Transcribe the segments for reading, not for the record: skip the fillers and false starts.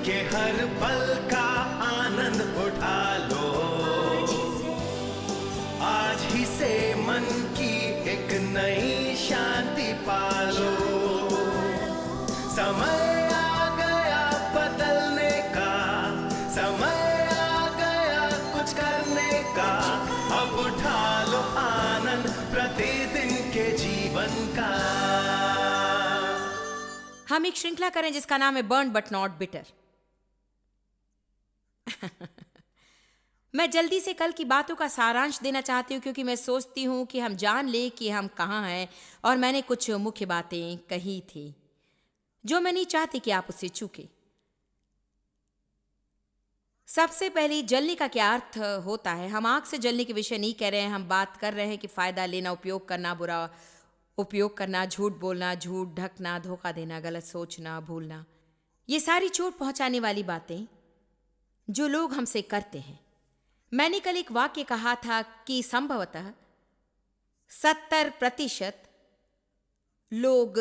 के हर पल का आनंद उठा लो। आज ही से मन की एक नई शांति पालो। समय आ गया बदलने का, समय आ गया कुछ करने का। अब उठा लो आनंद प्रतिदिन के जीवन का। हम एक श्रृंखला करें जिसका नाम है बर्न बट नॉट बिटर। मैं जल्दी से कल की बातों का सारांश देना चाहती हूँ क्योंकि मैं सोचती हूँ कि हम जान ले कि हम कहाँ हैं, और मैंने कुछ मुख्य बातें कही थी जो मैं नहीं चाहती कि आप उससे चूके। सबसे पहले जलने का क्या अर्थ होता है। हम आग से जलने के विषय नहीं कह रहे हैं। हम बात कर रहे हैं कि फायदा लेना, उपयोग करना, बुरा उपयोग करना, झूठ बोलना, झूठ ढकना, धोखा देना, गलत सोचना, भूलना, ये सारी चोट पहुंचाने वाली बातें जो लोग हमसे करते हैं। मैंने कल एक वाक्य कहा था कि संभवतः 70% लोग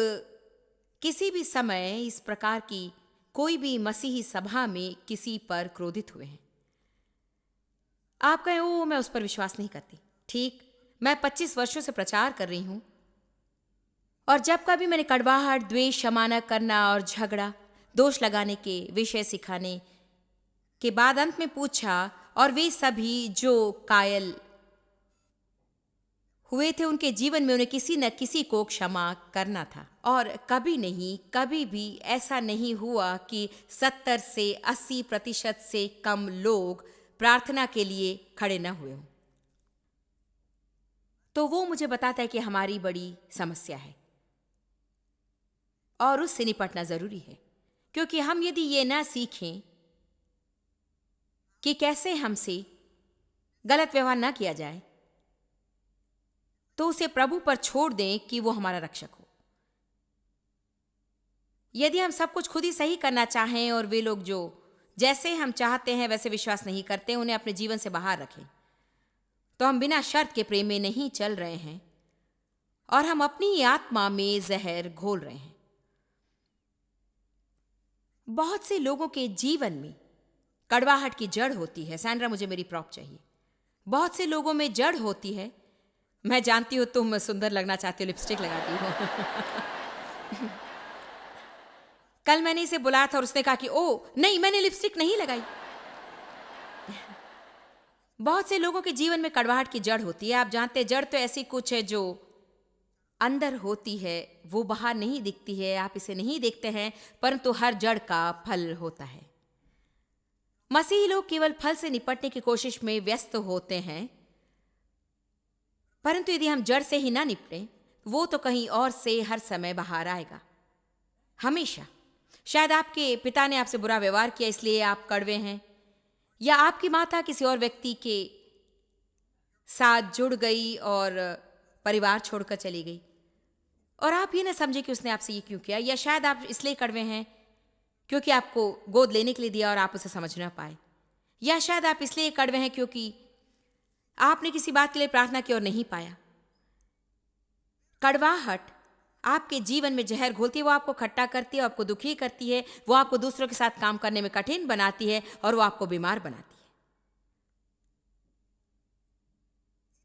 किसी भी समय इस प्रकार की कोई भी मसीही सभा में किसी पर क्रोधित हुए हैं। आप कहें ओ मैं उस पर विश्वास नहीं करती। ठीक, मैं 25 वर्षों से प्रचार कर रही हूं, और जब कभी मैंने कड़वाहट, द्वेष, क्षमा न करना और झगड़ा, दोष लगाने के विषय सिखाने के बाद अंत में पूछा, और वे सभी जो कायल हुए थे उनके जीवन में उन्हें किसी न किसी को क्षमा करना था। और कभी नहीं, कभी भी ऐसा नहीं हुआ कि 70 से 80% से कम लोग प्रार्थना के लिए खड़े न हुए हों। तो वो मुझे बताता है कि हमारी बड़ी समस्या है और उससे निपटना जरूरी है, क्योंकि हम यदि ये ना सीखें कि कैसे हमसे गलत व्यवहार ना किया जाए, तो उसे प्रभु पर छोड़ दें कि वो हमारा रक्षक हो। यदि हम सब कुछ खुद ही सही करना चाहें और वे लोग जो जैसे हम चाहते हैं वैसे विश्वास नहीं करते, उन्हें अपने जीवन से बाहर रखें, तो हम बिना शर्त के प्रेम में नहीं चल रहे हैं और हम अपनी आत्मा में जहर घोल रहे हैं। बहुत से लोगों के जीवन में कड़वाहट की जड़ होती है। सैंड्रा, मुझे मेरी प्रॉप चाहिए। बहुत से लोगों में जड़ होती है। मैं जानती हूँ तुम सुंदर लगना चाहती हो, लिपस्टिक लगाती हो। कल मैंने इसे बुलाया था और उसने कहा कि ओ नहीं, मैंने लिपस्टिक नहीं लगाई। बहुत से लोगों के जीवन में कड़वाहट की जड़ होती है। आप जानते हैं, जड़ तो ऐसी कुछ है जो अंदर होती है, वो बाहर नहीं दिखती है, आप इसे नहीं देखते हैं, परंतु हर जड़ का फल होता है। मसीही लोग केवल फल से निपटने की कोशिश में व्यस्त होते हैं, परंतु यदि हम जड़ से ही ना निपटें, वो तो कहीं और से हर समय बाहर आएगा, हमेशा। शायद आपके पिता ने आपसे बुरा व्यवहार किया इसलिए आप कड़वे हैं, या आपकी माता किसी और व्यक्ति के साथ जुड़ गई और परिवार छोड़कर चली गई और आप ये ना समझे कि उसने आपसे ये क्यों किया। या शायद आप इसलिए कड़वे हैं क्योंकि आपको गोद लेने के लिए दिया और आप उसे समझ ना पाए। या शायद आप इसलिए कड़वे हैं क्योंकि आपने किसी बात के लिए प्रार्थना की और नहीं पाया। कड़वाहट आपके जीवन में जहर घोलती है। वो आपको खट्टा करती है, आपको दुखी करती है, वो आपको दूसरों के साथ काम करने में कठिन बनाती है और वो आपको बीमार बनाती है।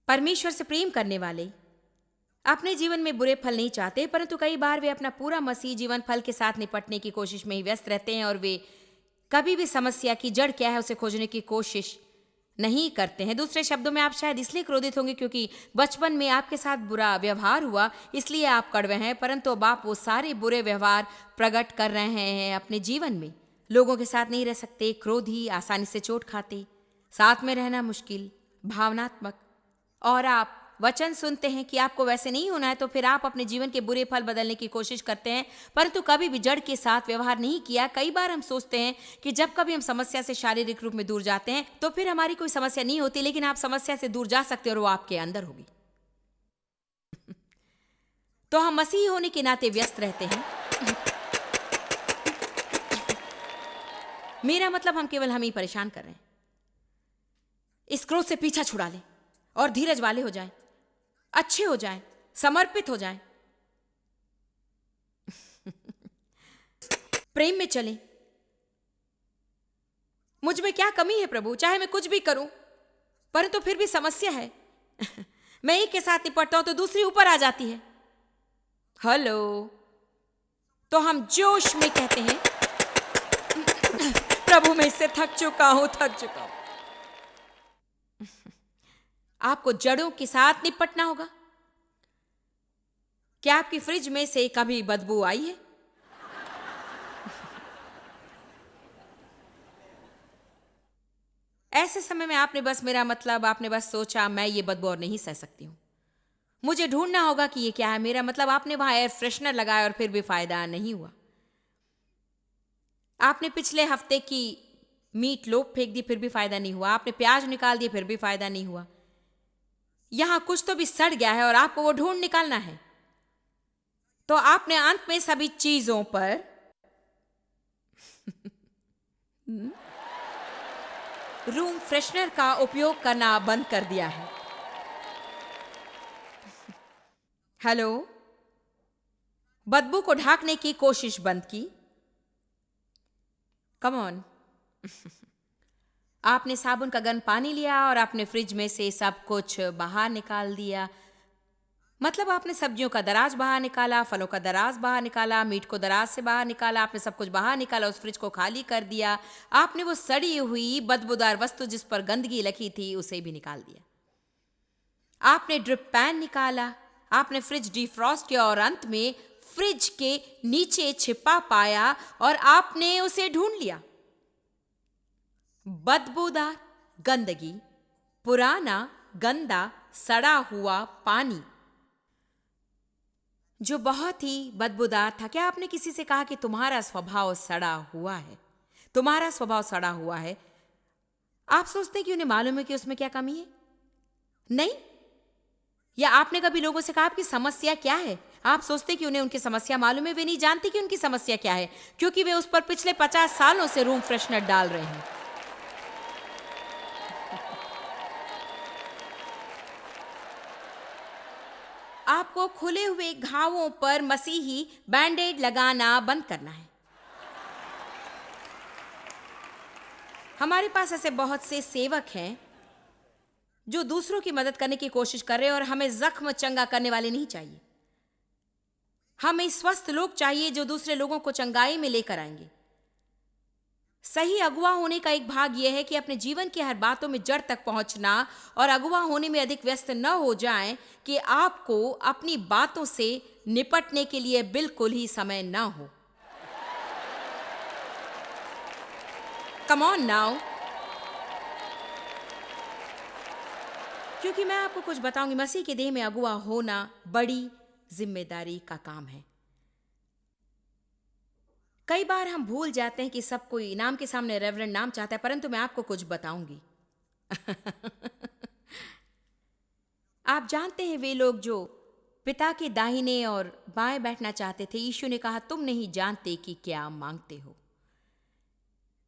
परमेश्वर से प्रेम करने वाले अपने जीवन में बुरे फल नहीं चाहते, परंतु कई बार वे अपना पूरा मसीह जीवन फल के साथ निपटने की कोशिश में ही व्यस्त रहते हैं और वे कभी भी समस्या की जड़ क्या है उसे खोजने की कोशिश नहीं करते हैं। दूसरे शब्दों में, आप शायद इसलिए क्रोधित होंगे क्योंकि बचपन में आपके साथ बुरा व्यवहार हुआ, इसलिए आप कड़वे हैं, परंतु अब आप वो सारे बुरे व्यवहार प्रकट कर रहे हैं अपने जीवन में। लोगों के साथ नहीं रह सकते, क्रोधी, आसानी से चोट खाते, साथ में रहना मुश्किल, भावनात्मक, और आप वचन सुनते हैं कि आपको वैसे नहीं होना है, तो फिर आप अपने जीवन के बुरे फल बदलने की कोशिश करते हैं, परंतु कभी भी जड़ के साथ व्यवहार नहीं किया। कई बार हम सोचते हैं कि जब कभी हम समस्या से शारीरिक रूप में दूर जाते हैं तो फिर हमारी कोई समस्या नहीं होती, लेकिन आप समस्या से दूर जा सकते हैं और वो आपके अंदर होगी। तो हम मसीही होने के नाते व्यस्त रहते हैं। मेरा मतलब, हम केवल हम ही परेशान कर रहे हैं। इस क्रोध से पीछा छुड़ा लें और धीरज वाले हो जाएं, अच्छे हो जाएं, समर्पित हो जाएं, प्रेम में चलें, मुझ में क्या कमी है प्रभु? चाहे मैं कुछ भी करूं, परंतु फिर भी समस्या है। मैं एक के साथ निपटता हूं तो दूसरी ऊपर आ जाती है। हेलो, तो हम जोश में कहते हैं, प्रभु मैं इससे थक चुका हूं। आपको जड़ों के साथ निपटना होगा। क्या आपकी फ्रिज में से कभी बदबू आई है? ऐसे समय में आपने बस सोचा मैं ये बदबू और नहीं सह सकती हूं, मुझे ढूंढना होगा कि ये क्या है। मेरा मतलब आपने वहां एयर फ्रेशनर लगाया और फिर भी फायदा नहीं हुआ। आपने पिछले हफ्ते की मीट लोफ फेंक दी, फिर भी फायदा नहीं हुआ। आपने प्याज निकाल दिए, फिर भी फायदा नहीं हुआ। यहां कुछ तो भी सड़ गया है और आपको वो ढूंढ निकालना है। तो आपने अंत में सभी चीजों पर रूम फ्रेशनर का उपयोग करना बंद कर दिया है। हेलो, बदबू को ढांकने की कोशिश बंद की। Come on. आपने साबुन का गर्म पानी लिया और आपने फ्रिज में से सब कुछ बाहर निकाल दिया। मतलब आपने सब्जियों का दराज बाहर निकाला, फलों का दराज बाहर निकाला, मीट को दराज से बाहर निकाला। आपने सब कुछ बाहर निकाला, उस फ्रिज को खाली कर दिया। आपने वो सड़ी हुई बदबूदार वस्तु जिस पर गंदगी लगी थी उसे भी निकाल दिया। आपने ड्रिप पैन निकाला, आपने फ्रिज डिफ्रॉस्ट किया और अंत में फ्रिज के नीचे छिपा पाया और आपने उसे ढूंढ लिया। बदबूदार गंदगी, पुराना गंदा सड़ा हुआ पानी जो बहुत ही बदबूदार था। क्या आपने किसी से कहा कि तुम्हारा स्वभाव सड़ा हुआ है? तुम्हारा स्वभाव सड़ा हुआ है। आप सोचते हैं कि उन्हें मालूम है कि उसमें क्या कमी है? नहीं। या आपने कभी लोगों से कहा आपकी समस्या क्या है? आप सोचते कि उन्हें उनकी समस्या मालूम है। वे नहीं जानते कि उनकी समस्या क्या है, क्योंकि वे उस पर पिछले 50 सालों से रूम फ्रेशनर डाल रहे हैं। आपको खुले हुए घावों पर मसीही बैंडेड लगाना बंद करना है। हमारे पास ऐसे बहुत से सेवक हैं जो दूसरों की मदद करने की कोशिश कर रहे हैं, और हमें जख्म चंगा करने वाले नहीं चाहिए। हमें स्वस्थ लोग चाहिए जो दूसरे लोगों को चंगाई में लेकर आएंगे। सही अगुवा होने का एक भाग यह है कि अपने जीवन की हर बातों में जड़ तक पहुंचना और अगुवा होने में अधिक व्यस्त न हो जाएं कि आपको अपनी बातों से निपटने के लिए बिल्कुल ही समय न हो। Come on now. क्योंकि मैं आपको कुछ बताऊंगी, मसीह के देह में अगुवा होना बड़ी जिम्मेदारी का काम है। कई बार हम भूल जाते हैं कि सब कोई इनाम के सामने रेवरेंड नाम चाहता है, परंतु मैं आपको कुछ बताऊंगी। आप जानते हैं वे लोग जो पिता के दाहिने और बाएं बैठना चाहते थे, यीशु ने कहा तुम नहीं जानते कि क्या मांगते हो।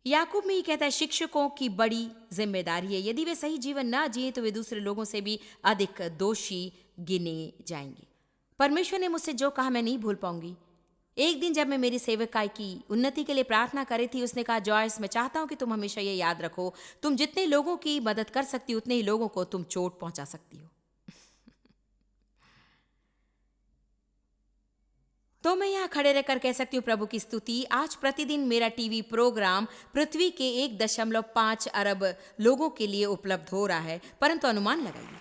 याकूब में ही कहता है शिक्षकों की बड़ी जिम्मेदारी है। यदि वे सही जीवन ना जिए तो वे दूसरे लोगों से भी अधिक दोषी गिने जाएंगे। परमेश्वर ने मुझसे जो कहा मैं नहीं भूल पाऊंगी। एक दिन जब मैं मेरी सेवकाई की उन्नति के लिए प्रार्थना कर रही थी, उसने कहा जॉयस मैं चाहता हूं कि तुम हमेशा ये याद रखो, तुम जितने लोगों की मदद कर सकती हो उतने ही लोगों को तुम चोट पहुंचा सकती हो। तो मैं यहां खड़े रहकर कह सकती हूं प्रभु की स्तुति। आज प्रतिदिन मेरा टीवी प्रोग्राम पृथ्वी के 1.5 अरब लोगों के लिए उपलब्ध हो रहा है, परंतु अनुमान लगाइए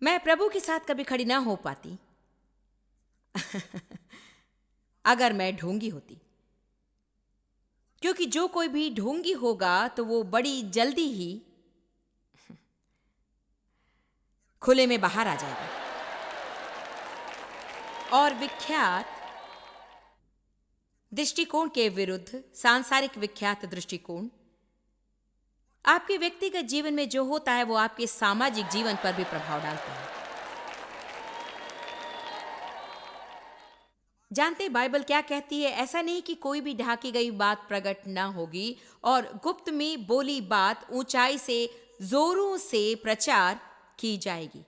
मैं प्रभु के साथ कभी खड़ी ना हो पाती अगर मैं ढोंगी होती, क्योंकि जो कोई भी ढोंगी होगा तो वो बड़ी जल्दी ही खुले में बाहर आ जाएगा। और विख्यात दृष्टिकोण के विरुद्ध सांसारिक विख्यात दृष्टिकोण, आपके व्यक्तिगत जीवन में जो होता है वो आपके सामाजिक जीवन पर भी प्रभाव डालता है। जानते बाइबल क्या कहती है? ऐसा नहीं कि कोई भी ढाकी गई बात प्रकट ना होगी और गुप्त में बोली बात ऊंचाई से जोरों से प्रचार की जाएगी।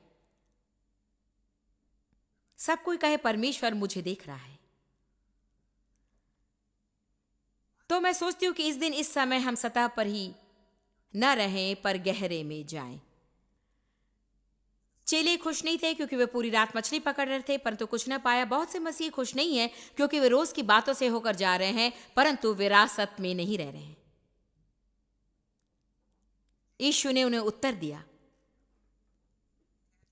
सब कोई कहे परमेश्वर मुझे देख रहा है। तो मैं सोचती हूँ कि इस दिन इस समय हम सतह पर ही न रहें पर गहरे में जाएं। चेले खुश नहीं थे क्योंकि वे पूरी रात मछली पकड़ रहे थे परंतु कुछ न पाया। बहुत से मसीही खुश नहीं है क्योंकि वे रोज की बातों से होकर जा रहे हैं परंतु विरासत में नहीं रह रहे हैं। यीशु ने उन्हें उत्तर दिया,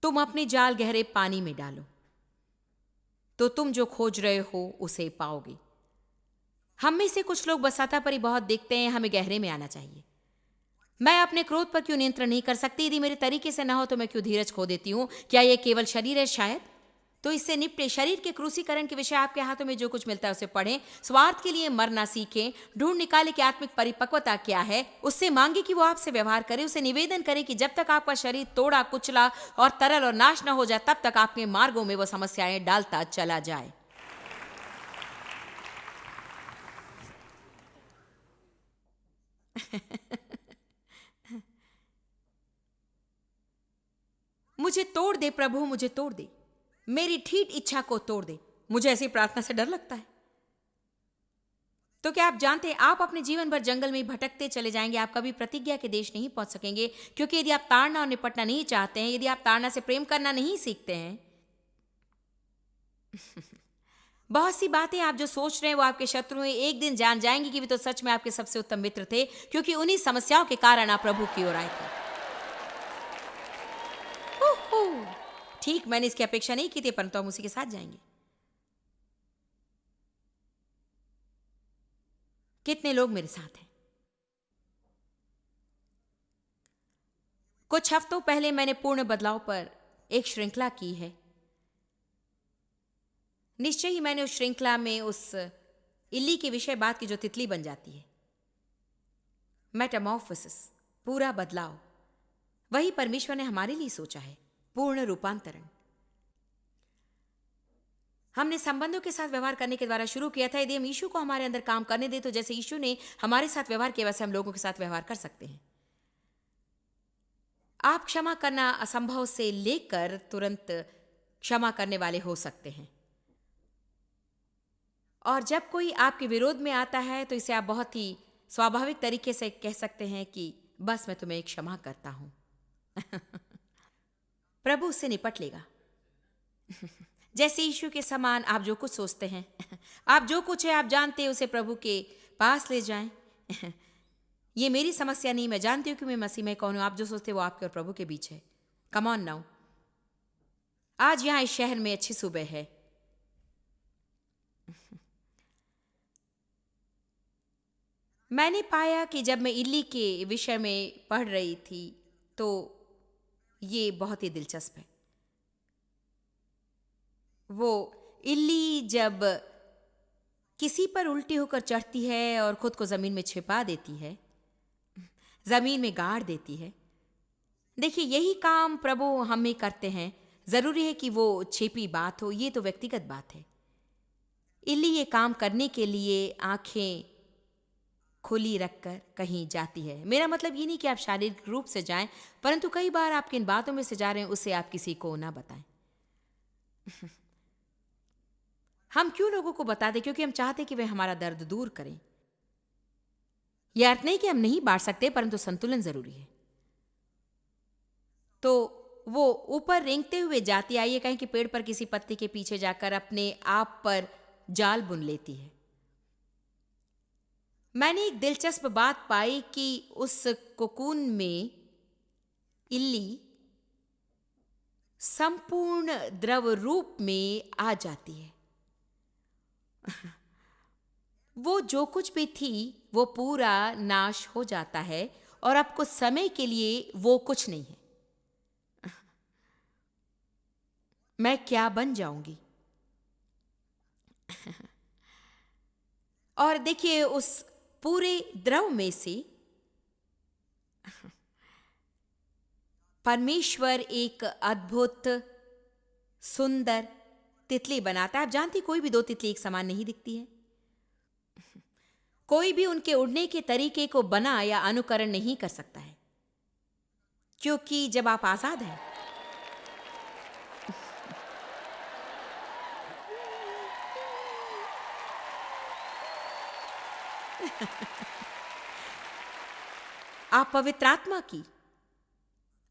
तुम अपने जाल गहरे पानी में डालो तो तुम जो खोज रहे हो उसे पाओगे। हम में से कुछ लोग बस सतह पर ही बहुत देखते हैं, हमें गहरे में आना चाहिए। मैं अपने क्रोध पर क्यों नियंत्रण नहीं कर सकती? यदि मेरे तरीके से ना हो तो मैं क्यों धीरज खो देती हूँ? क्या यह केवल शरीर है? शायद। तो इससे निपटे। शरीर के क्रूसीकरण के विषय आपके हाथों में जो कुछ मिलता है उसे पढ़ें। स्वार्थ के लिए मरना सीखें। ढूंढ निकाले कि आत्मिक परिपक्वता क्या है। उससे मांगे कि वो आपसे व्यवहार करे। उसे निवेदन करे कि जब तक आपका शरीर तोड़ा कुचला और तरल और नाश न हो जाए तब तक आपके मार्गों में वो समस्याएं डालता चला जाए। मुझे तोड़ दे प्रभु, मुझे तोड़ दे, मेरी ठीठ इच्छा को तोड़ दे। मुझे ऐसी प्रार्थना से डर लगता है। तो क्या आप जानते हैं आप अपने जीवन भर जंगल में भटकते चले जाएंगे? आप कभी प्रतिज्ञा के देश नहीं पहुंच सकेंगे क्योंकि यदि आप ताड़ना और निपटना नहीं चाहते हैं, यदि आप ताड़ना से प्रेम करना नहीं सीखते हैं, बहुत सी बातें आप जो सोच रहे हैं वो आपके शत्रु हैं। एक दिन जान जाएंगे कि वे तो सच में आपके सबसे उत्तम मित्र थे क्योंकि उन्हीं समस्याओं के कारण आप प्रभु की ओर आए थे। ठीक, मैंने इसकी अपेक्षा नहीं की थी परंतु हम उसी के साथ जाएंगे। कितने लोग मेरे साथ हैं? कुछ हफ्तों पहले मैंने पूर्ण बदलाव पर एक श्रृंखला की है। निश्चय ही मैंने उस श्रृंखला में उस इल्ली के विषय बात की जो तितली बन जाती है। मेटामॉर्फोसिस, पूरा बदलाव, वही परमेश्वर ने हमारे लिए सोचा है। पूर्ण रूपांतरण हमने संबंधों के साथ व्यवहार करने के द्वारा शुरू किया था। यदि हम यीशु को हमारे अंदर काम करने दें तो जैसे यीशु ने हमारे साथ व्यवहार किया वैसे हम लोगों के साथ व्यवहार कर सकते हैं। आप क्षमा करना असंभव से लेकर तुरंत क्षमा करने वाले हो सकते हैं। और जब कोई आपके विरोध में आता है तो इसे आप बहुत ही स्वाभाविक तरीके से कह सकते हैं कि बस मैं तुम्हें क्षमा करता हूं। प्रभु उससे निपट लेगा। जैसे यीशु के समान आप जो कुछ सोचते हैं, आप जो कुछ है आप जानते हैं, उसे प्रभु के पास ले जाएं। ये मेरी समस्या नहीं, मैं जानती हूं कि मैं मसीह में कौन हूं। आप जो सोचते हैं वो आपके और प्रभु के बीच है। Come on now. आज यहां इस शहर में अच्छी सुबह है। मैंने पाया कि जब मैं इल्ली के विषय में पढ़ रही थी तो ये बहुत ही दिलचस्प है। वो इल्ली जब किसी पर उल्टी होकर चढ़ती है और खुद को जमीन में छिपा देती है, जमीन में गाड़ देती है। देखिए, यही काम प्रभु हमें करते हैं। जरूरी है कि वो छिपी बात हो, ये तो व्यक्तिगत बात है। इल्ली ये काम करने के लिए आंखें खुली रखकर कहीं जाती है। मेरा मतलब ये नहीं कि आप शारीरिक रूप से जाएं, परंतु कई बार आप किन बातों में से जा रहे हैं उसे आप किसी को ना बताएं। हम क्यों लोगों को बता दें? क्योंकि हम चाहते हैं कि वे हमारा दर्द दूर करें। यह अर्थ नहीं कि हम नहीं बांट सकते, परंतु संतुलन जरूरी है। तो वो ऊपर रेंगते हुए जाती, आइए कहें कि पेड़ पर किसी पत्ती के पीछे जाकर अपने आप पर जाल बुन लेती है। मैंने एक दिलचस्प बात पाई कि उस कोकून में इल्ली संपूर्ण द्रव रूप में आ जाती है। वो जो कुछ भी थी वो पूरा नाश हो जाता है और अब कुछ समय के लिए वो कुछ नहीं है। मैं क्या बन जाऊंगी? और देखिए, उस पूरे द्रव में से परमेश्वर एक अद्भुत सुंदर तितली बनाता है। आप जानती, कोई भी दो तितली एक समान नहीं दिखती है। कोई भी उनके उड़ने के तरीके को बना या अनुकरण नहीं कर सकता है, क्योंकि जब आप आजाद हैं, आप पवित्र आत्मा की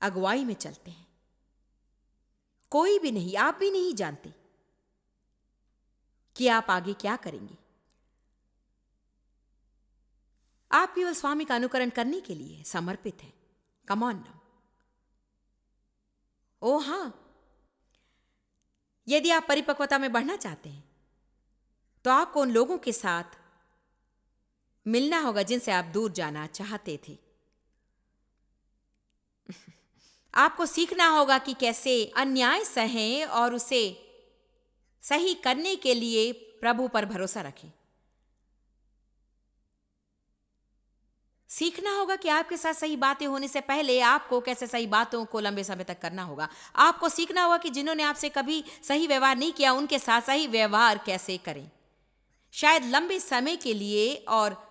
अगुवाई में चलते हैं। कोई भी नहीं, आप भी नहीं जानते कि आप आगे क्या करेंगे। आप केवल स्वामी का अनुकरण करने के लिए समर्पित हैं। Come on now. ओ हां, यदि आप परिपक्वता में बढ़ना चाहते हैं तो आपको उन लोगों के साथ मिलना होगा जिनसे आप दूर जाना चाहते थे। आपको सीखना होगा कि कैसे अन्याय सहें और उसे सही करने के लिए प्रभु पर भरोसा रखें। सीखना होगा कि आपके साथ सही बातें होने से पहले आपको कैसे सही बातों को लंबे समय तक करना होगा। आपको सीखना होगा कि जिन्होंने आपसे कभी सही व्यवहार नहीं किया उनके साथ सही व्यवहार कैसे करें, शायद लंबे समय के लिए, और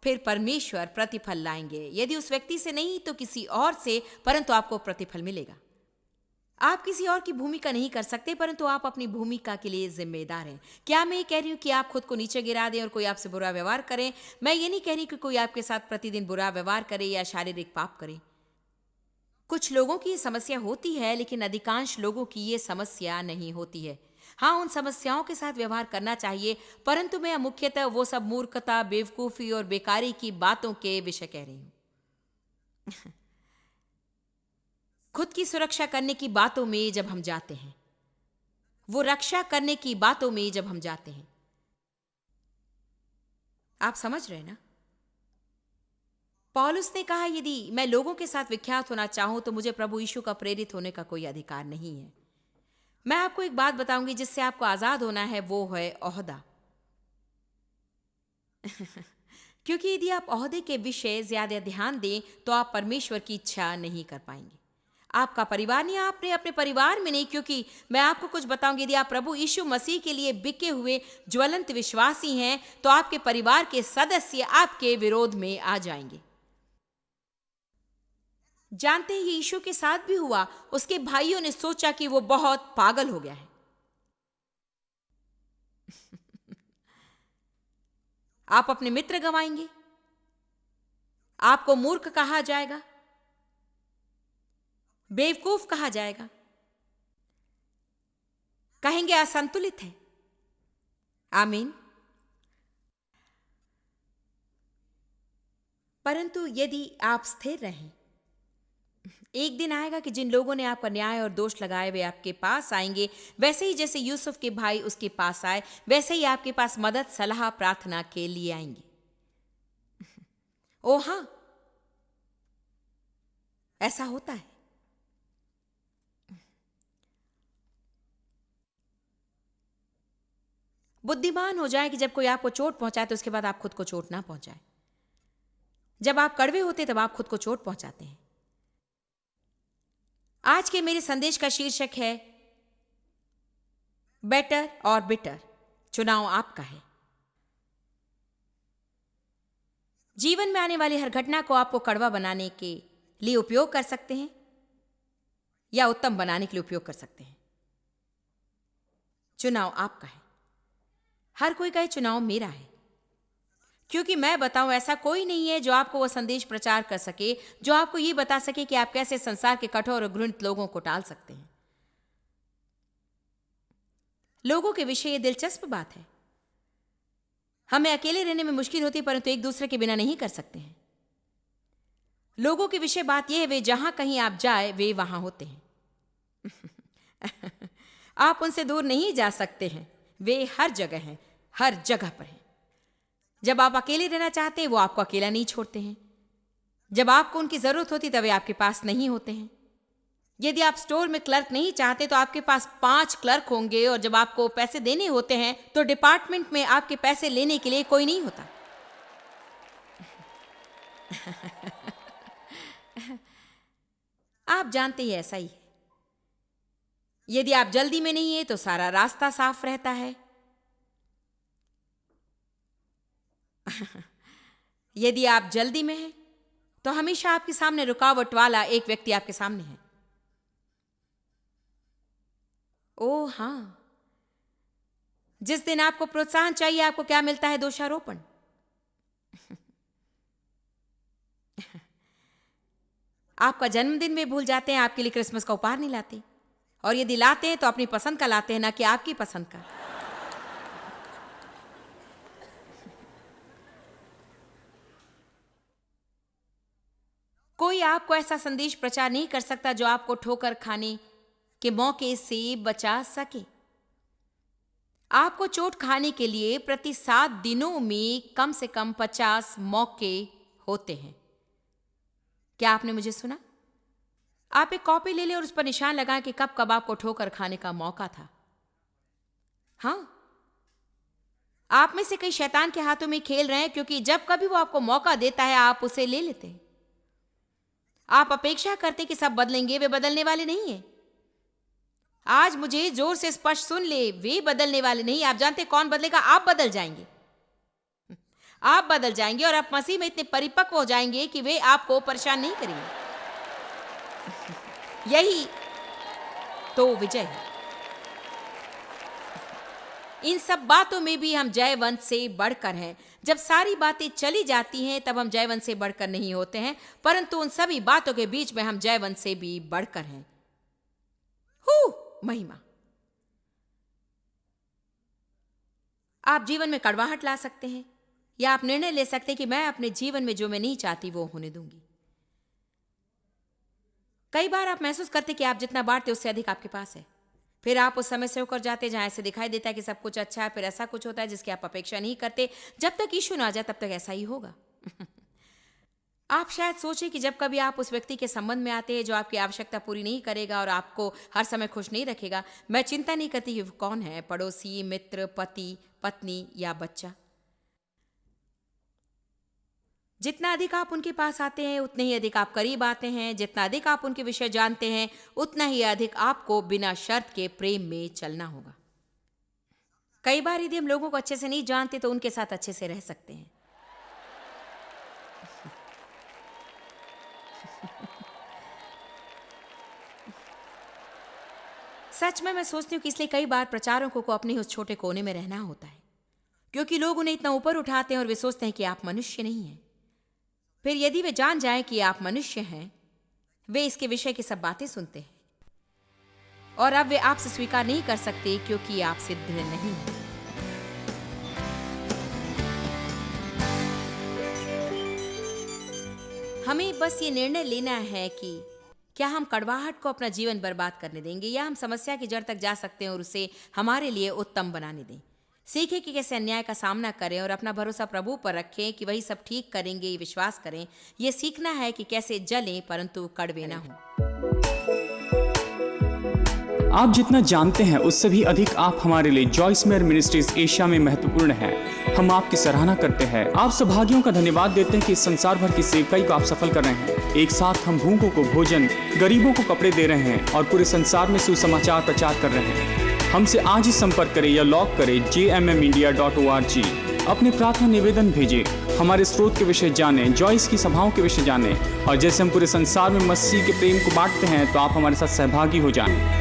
फिर परमेश्वर प्रतिफल लाएंगे। यदि उस व्यक्ति से नहीं तो किसी और से, परंतु आपको प्रतिफल मिलेगा। आप किसी और की भूमिका नहीं कर सकते, परंतु आप अपनी भूमिका के लिए जिम्मेदार हैं। क्या मैं ये कह रही हूं कि आप खुद को नीचे गिरा दें और कोई आपसे बुरा व्यवहार करे? मैं ये नहीं कह रही कि कोई आपके साथ प्रतिदिन बुरा व्यवहार करे या शारीरिक पाप करे। कुछ लोगों की ये समस्या होती है, लेकिन अधिकांश लोगों की ये समस्या नहीं होती है। हाँ, उन समस्याओं के साथ व्यवहार करना चाहिए, परंतु मैं मुख्यतः वो सब मूर्खता, बेवकूफी और बेकारी की बातों के विषय कह रही हूं। खुद की सुरक्षा करने की बातों में जब हम जाते हैं, वो रक्षा करने की बातों में जब हम जाते हैं, आप समझ रहे ना? पौलुस ने कहा, यदि मैं लोगों के साथ विख्यात होना चाहूं तो मुझे प्रभु यीशु का प्रेरित होने का कोई अधिकार नहीं है। मैं आपको एक बात बताऊंगी जिससे आपको आजाद होना है, वो है ओहदा। क्योंकि यदि आप ओहदे के विषय ज्यादा ध्यान दें तो आप परमेश्वर की इच्छा नहीं कर पाएंगे। आपका परिवार नहीं, आपने अपने परिवार में नहीं, क्योंकि मैं आपको कुछ बताऊंगी, यदि आप प्रभु यीशु मसीह के लिए बिके हुए ज्वलंत विश्वासी हैं तो आपके परिवार के सदस्य आपके विरोध में आ जाएंगे। जानते हैं, ये यीशु के साथ भी हुआ। उसके भाइयों ने सोचा कि वो बहुत पागल हो गया है। आप अपने मित्र गंवाएंगे, आपको मूर्ख कहा जाएगा, बेवकूफ कहा जाएगा, कहेंगे असंतुलित है। आमीन। परंतु यदि आप स्थिर रहें, एक दिन आएगा कि जिन लोगों ने आपका न्याय और दोष लगाए वे आपके पास आएंगे। वैसे ही जैसे यूसुफ के भाई उसके पास आए, वैसे ही आपके पास मदद, सलाह, प्रार्थना के लिए आएंगे। ओ हां, ऐसा होता है। बुद्धिमान हो जाए कि जब कोई आपको चोट पहुंचाए तो उसके बाद आप खुद को चोट ना पहुंचाए। जब आप कड़वे होते तब आप खुद को चोट पहुंचाते हैं। आज के मेरे संदेश का शीर्षक है बेटर और बिटर। चुनाव आपका है। जीवन में आने वाली हर घटना को आपको कड़वा बनाने के लिए उपयोग कर सकते हैं या उत्तम बनाने के लिए उपयोग कर सकते हैं। चुनाव आपका है। हर कोई कहे चुनाव मेरा है, क्योंकि मैं बताऊं, ऐसा कोई नहीं है जो आपको वो संदेश प्रचार कर सके, जो आपको ये बता सके कि आप कैसे संसार के कठोर और घृणित लोगों को टाल सकते हैं। लोगों के विषय ये दिलचस्प बात है। हमें अकेले रहने में मुश्किल होती है, परंतु एक दूसरे के बिना नहीं कर सकते हैं। लोगों के विषय बात यह है, वे जहां कहीं आप जाए वे वहां होते हैं। आप उनसे दूर नहीं जा सकते हैं। वे हर जगह हैं, हर जगह पर हैं। जब आप अकेले रहना चाहते हैं वो आपको अकेला नहीं छोड़ते हैं। जब आपको उनकी जरूरत होती तब वे आपके पास नहीं होते हैं। यदि आप स्टोर में क्लर्क नहीं चाहते तो आपके पास 5 क्लर्क होंगे, और जब आपको पैसे देने होते हैं तो डिपार्टमेंट में आपके पैसे लेने के लिए कोई नहीं होता। आप जानते ही ऐसा ही है। यदि आप जल्दी में नहीं है तो सारा रास्ता साफ रहता है। यदि आप जल्दी में हैं तो हमेशा आपके सामने रुकावट वाला एक व्यक्ति आपके सामने है। ओ हां, जिस दिन आपको प्रोत्साहन चाहिए आपको क्या मिलता है? दोषारोपण। आपका जन्मदिन भी भूल जाते हैं, आपके लिए क्रिसमस का उपहार नहीं लाते, और यदि लाते हैं तो अपनी पसंद का लाते हैं, ना कि आपकी पसंद का। कोई आपको ऐसा संदेश प्रचार नहीं कर सकता जो आपको ठोकर खाने के मौके से बचा सके। आपको चोट खाने के लिए प्रति 7 दिनों में कम से कम 50 मौके होते हैं। क्या आपने मुझे सुना? आप एक कॉपी ले लें और उस पर निशान लगाएं कि कब कब आपको ठोकर खाने का मौका था। हाँ, आप में से कई शैतान के हाथों में खेल रहे हैं, क्योंकि जब कभी वो आपको मौका देता है आप उसे ले लेते हैं। आप अपेक्षा करते कि सब बदलेंगे, वे बदलने वाले नहीं हैं। आज मुझे जोर से स्पष्ट सुन ले, वे बदलने वाले नहीं। आप जानते कौन बदलेगा? आप बदल जाएंगे। आप बदल जाएंगे और आप मसीह में इतने परिपक्व हो जाएंगे कि वे आपको परेशान नहीं करेंगे। यही तो विजय है। इन सब बातों में भी हम जयवंत से बढ़कर हैं। जब सारी बातें चली जाती हैं तब हम जयवंत से बढ़कर नहीं होते हैं, परंतु उन सभी बातों के बीच में हम जयवंत से भी बढ़कर हैं। महिमा। आप जीवन में कड़वाहट ला सकते हैं, या आप निर्णय ले सकते हैं कि मैं अपने जीवन में जो मैं नहीं चाहती वो होने दूंगी। कई बार आप महसूस करते कि आप जितना बांटते उससे अधिक आपके पास है। फिर आप उस समय से होकर जाते जहां ऐसे दिखाई देता है कि सब कुछ अच्छा है, फिर ऐसा कुछ होता है जिसकी आप अपेक्षा नहीं करते। जब तक यीशु ना आ जाए तब तक ऐसा ही होगा। आप शायद सोचें कि जब कभी आप उस व्यक्ति के संबंध में आते हैं जो आपकी आवश्यकता पूरी नहीं करेगा और आपको हर समय खुश नहीं रखेगा, मैं चिंता नहीं करती कि वो कौन है, पड़ोसी, मित्र, पति, पत्नी या बच्चा। जितना अधिक आप उनके पास आते हैं उतने ही अधिक आप करीब आते हैं। जितना अधिक आप उनके विषय जानते हैं उतना ही अधिक आपको बिना शर्त के प्रेम में चलना होगा। कई बार यदि हम लोगों को अच्छे से नहीं जानते तो उनके साथ अच्छे से रह सकते हैं। सच में मैं सोचती हूँ कि इसलिए कई बार प्रचारकों को अपने उस छोटे कोने में रहना होता है, क्योंकि लोग उन्हें इतना ऊपर उठाते हैं और वे सोचते हैं कि आप मनुष्य नहीं हैं। फिर यदि वे जान जाएं कि आप मनुष्य हैं, वे इसके विषय की सब बातें सुनते हैं और अब वे आपसे स्वीकार नहीं कर सकते क्योंकि आप सिद्ध नहीं हैं। हमें बस ये निर्णय लेना है कि क्या हम कड़वाहट को अपना जीवन बर्बाद करने देंगे या हम समस्या की जड़ तक जा सकते हैं और उसे हमारे लिए उत्तम बनाने दें। सीखें कि कैसे अन्याय का सामना करें और अपना भरोसा प्रभु पर रखें कि वही सब ठीक करेंगे, ये विश्वास करें। यह सीखना है कि कैसे जलें परंतु कड़वे ना हों। आप जितना जानते हैं उससे भी अधिक आप हमारे लिए जॉइस मेयर मिनिस्ट्रीज एशिया में महत्वपूर्ण है। हम आपकी सराहना करते हैं। आप सौभाग्यों का धन्यवाद देते हैं कि इस संसार भर की सेवकाई को आप सफल कर रहे हैं। एक साथ हम भूखों को भोजन, गरीबों को कपड़े दे रहे हैं और पूरे संसार में सुसमाचार प्रचार कर रहे हैं। हमसे आज ही संपर्क करें या लॉग करें jmmindia.org। अपने प्रार्थना निवेदन भेजें, हमारे स्रोत के विषय जानें, जॉइस की सभाओं के विषय जानें और जैसे हम पूरे संसार में मसीह के प्रेम को बांटते हैं तो आप हमारे साथ सहभागी हो जाएं।